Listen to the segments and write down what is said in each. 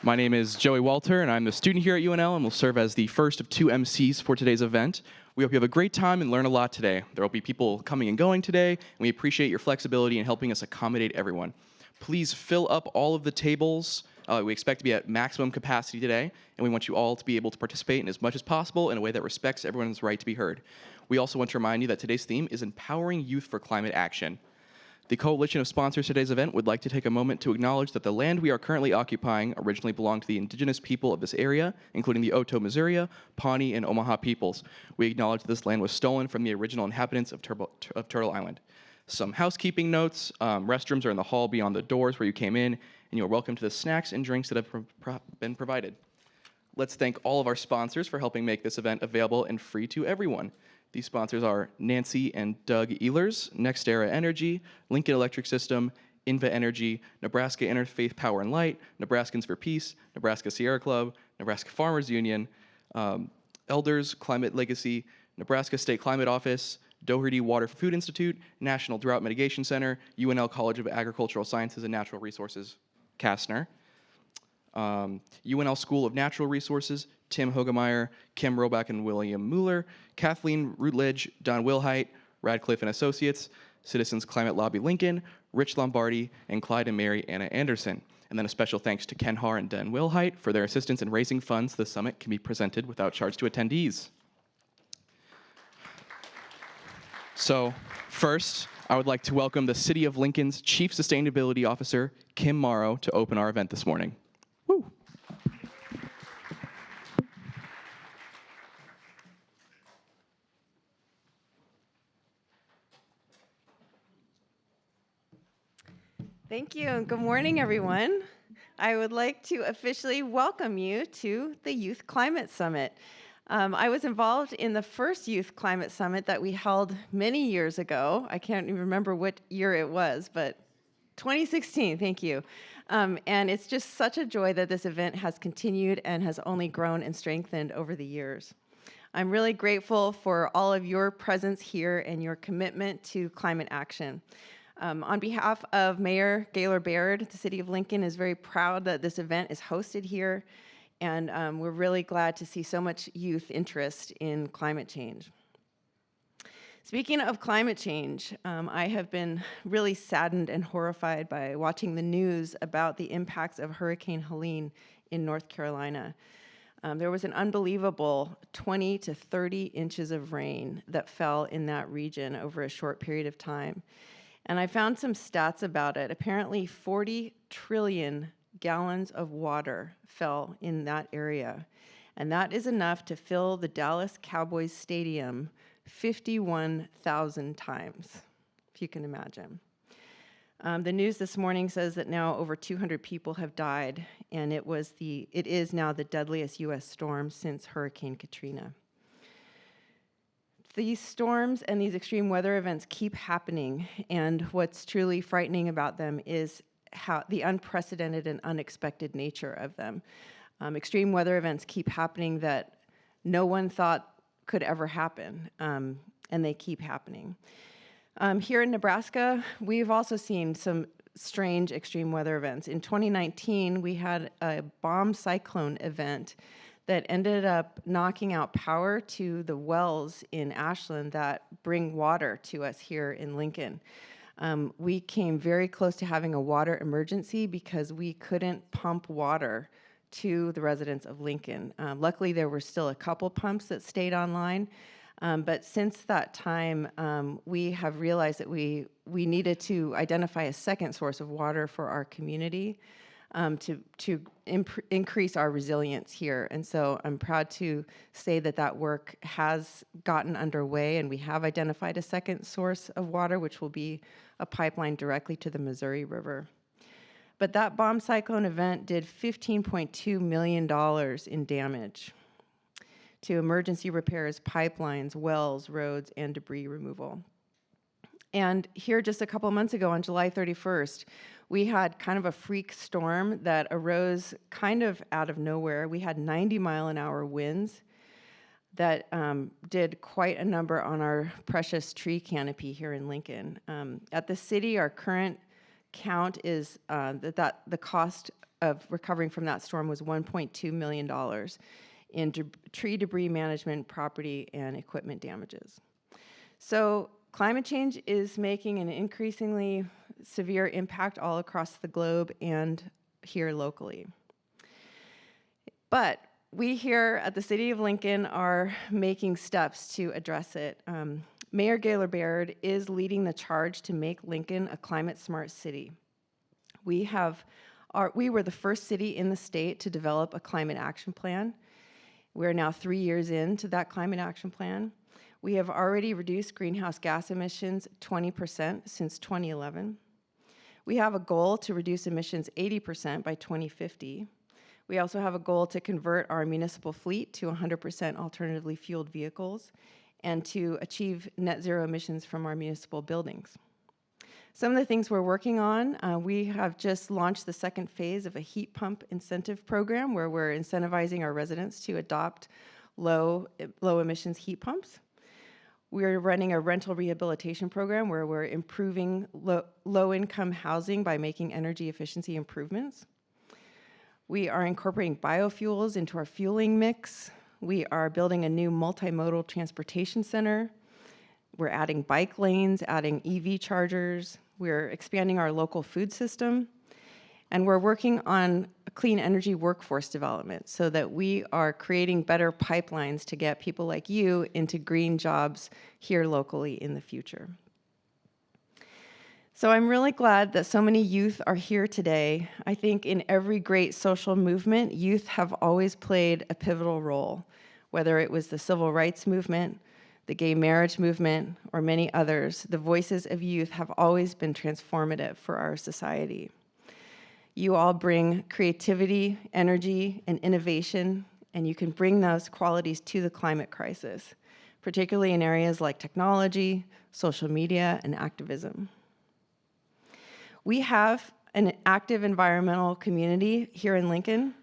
My name is Joey Walter, and I'm a student here at UNL and will serve as the first of two MCs for today's event. We hope you have a great time and learn a lot today. There will be people coming and going today, and we appreciate your flexibility in helping us accommodate everyone. Please fill up all of the tables. We expect to be at maximum capacity today, and we want you all to be able to participate in as much as possible in a way that respects everyone's right to be heard. We also want to remind you that today's theme is Empowering Youth for Climate Action. The coalition of sponsors of today's event would like to take a moment to acknowledge that the land we are currently occupying originally belonged to the indigenous people of this area, including the Oto Missouri, Pawnee, and Omaha peoples. We acknowledge that this land was stolen from the original inhabitants of Turtle Island. Some housekeeping notes: restrooms are in the hall beyond the doors where you came in, and you are welcome to the snacks and drinks that have been provided. Let's thank all of our sponsors for helping make this event available and free to everyone. These sponsors are Nancy and Doug Ehlers, NextEra Energy, Lincoln Electric System, Inva Energy, Nebraska Interfaith Power and Light, Nebraskans for Peace, Nebraska Sierra Club, Nebraska Farmers Union, Elders Climate Legacy, Nebraska State Climate Office, Doherty Water for Food Institute, National Drought Mitigation Center, UNL College of Agricultural Sciences and Natural Resources, Kastner, UNL School of Natural Resources, Tim Hogemeyer, Kim Roback and William Mueller, Kathleen Rutledge, Don Wilhite, Radcliffe and Associates, Citizens Climate Lobby Lincoln, Rich Lombardi, and Clyde and Mary Anna Anderson. And then a special thanks to Ken Haar and Dan Wilhite for their assistance in raising funds. The summit can be presented without charge to attendees. So first, I would like to welcome the City of Lincoln's Chief Sustainability Officer, Kim Morrow, to open our event this morning. Woo. Thank you, and good morning, everyone. I would like to officially welcome you to the Youth Climate Summit. I was involved in the first Youth Climate Summit that we held many years ago. I can't even remember what year it was, but 2016, thank you. And it's just such a joy that this event has continued and has only grown and strengthened over the years. I'm really grateful for all of your presence here and your commitment to climate action. On behalf of Mayor Gaylor Baird, the City of Lincoln is very proud that this event is hosted here, and we're really glad to see so much youth interest in climate change. Speaking of climate change, I have been really saddened and horrified by watching the news about the impacts of Hurricane Helene in North Carolina. There was an unbelievable 20 to 30 inches of rain that fell in that region over a short period of time. And I found some stats about it. Apparently 40 trillion gallons of water fell in that area. And that is enough to fill the Dallas Cowboys Stadium 51,000 times, if you can imagine. The news this morning says that now over 200 people have died, and it is now the deadliest U.S. storm since Hurricane Katrina. These storms and these extreme weather events keep happening, and what's truly frightening about them is how the unprecedented and unexpected nature of them. Extreme weather events keep happening that no one thought could ever happen, and they keep happening. Here in Nebraska, we've also seen some strange extreme weather events. In 2019, we had a bomb cyclone event that ended up knocking out power to the wells in Ashland that bring water to us here in Lincoln. We came very close to having a water emergency because we couldn't pump water to the residents of Lincoln. Luckily, there were still a couple pumps that stayed online, but since that time, we have realized that we needed to identify a second source of water for our community to increase our resilience here. And so I'm proud to say that that work has gotten underway, and we have identified a second source of water, which will be a pipeline directly to the Missouri River. But that bomb cyclone event did $15.2 million in damage to emergency repairs, pipelines, wells, roads, and debris removal. And here just a couple months ago on July 31st, we had kind of a freak storm that arose kind of out of nowhere. We had 90-mile-an-hour winds that did quite a number on our precious tree canopy here in Lincoln. At the city, our current count is that the cost of recovering from that storm was $1.2 million in tree debris management, property, and equipment damages. So climate change is making an increasingly severe impact all across the globe and here locally. But we here at the City of Lincoln are making steps to address it. Mayor Gaylor Baird is leading the charge to make Lincoln a climate-smart city. We were the first city in the state to develop a climate action plan. We're now 3 years into that climate action plan. We have already reduced greenhouse gas emissions 20% since 2011. We have a goal to reduce emissions 80% by 2050. We also have a goal to convert our municipal fleet to 100% alternatively fueled vehicles and to achieve net zero emissions from our municipal buildings. Some of the things we're working on, we have just launched the second phase of a heat pump incentive program where we're incentivizing our residents to adopt low emissions heat pumps. We're running a rental rehabilitation program where we're improving low-income housing by making energy efficiency improvements. We are incorporating biofuels into our fueling mix. We are building a new multimodal transportation center. We're adding bike lanes, adding EV chargers. We're expanding our local food system. And we're working on a clean energy workforce development so that we are creating better pipelines to get people like you into green jobs here locally in the future. So I'm really glad that so many youth are here today. I think in every great social movement, youth have always played a pivotal role, whether it was the civil rights movement, the gay marriage movement, or many others. The voices of youth have always been transformative for our society. You all bring creativity, energy, and innovation, and you can bring those qualities to the climate crisis, particularly in areas like technology, social media, and activism. We have an active environmental community here in Lincoln,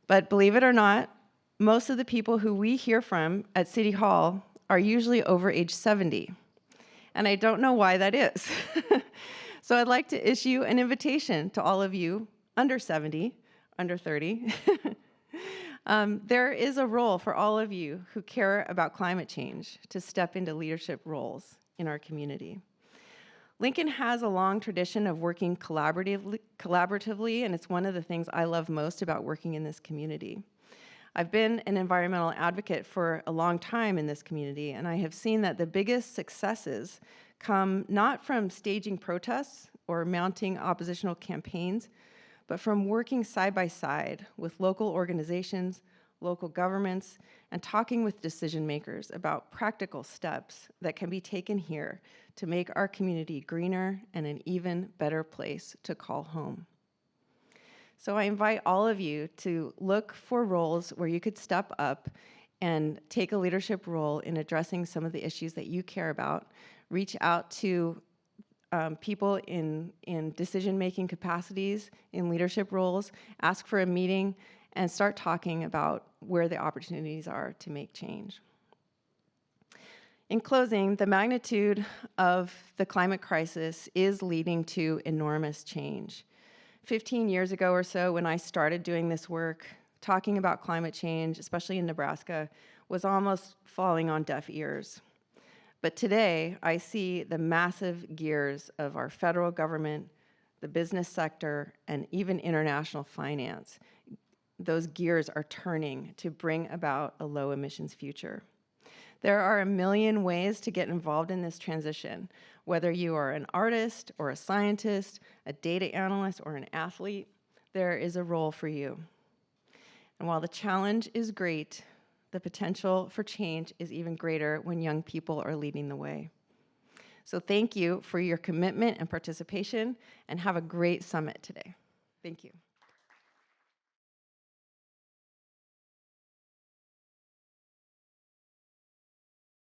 but believe it or not, most of the people who we hear from at City Hall are usually over age 70, and I don't know why that is. So I'd like to issue an invitation to all of you under 70, under 30. There is a role for all of you who care about climate change to step into leadership roles in our community. Lincoln has a long tradition of working collaboratively, and it's one of the things I love most about working in this community. I've been an environmental advocate for a long time in this community, and I have seen that the biggest successes come not from staging protests or mounting oppositional campaigns, but from working side by side with local organizations, local governments, and talking with decision makers about practical steps that can be taken here to make our community greener and an even better place to call home. So I invite all of you to look for roles where you could step up and take a leadership role in addressing some of the issues that you care about. Reach out to people in decision-making capacities, in leadership roles, ask for a meeting, and start talking about where the opportunities are to make change. In closing, the magnitude of the climate crisis is leading to enormous change. 15 years ago or so, when I started doing this work, talking about climate change, especially in Nebraska, was almost falling on deaf ears. But today, I see the massive gears of our federal government, the business sector, and even international finance. Those gears are turning to bring about a low emissions future. There are a million ways to get involved in this transition, whether you are an artist or a scientist, a data analyst, or an athlete, there is a role for you. And while the challenge is great, the potential for change is even greater when young people are leading the way. So thank you for your commitment and participation, and have a great summit today. Thank you.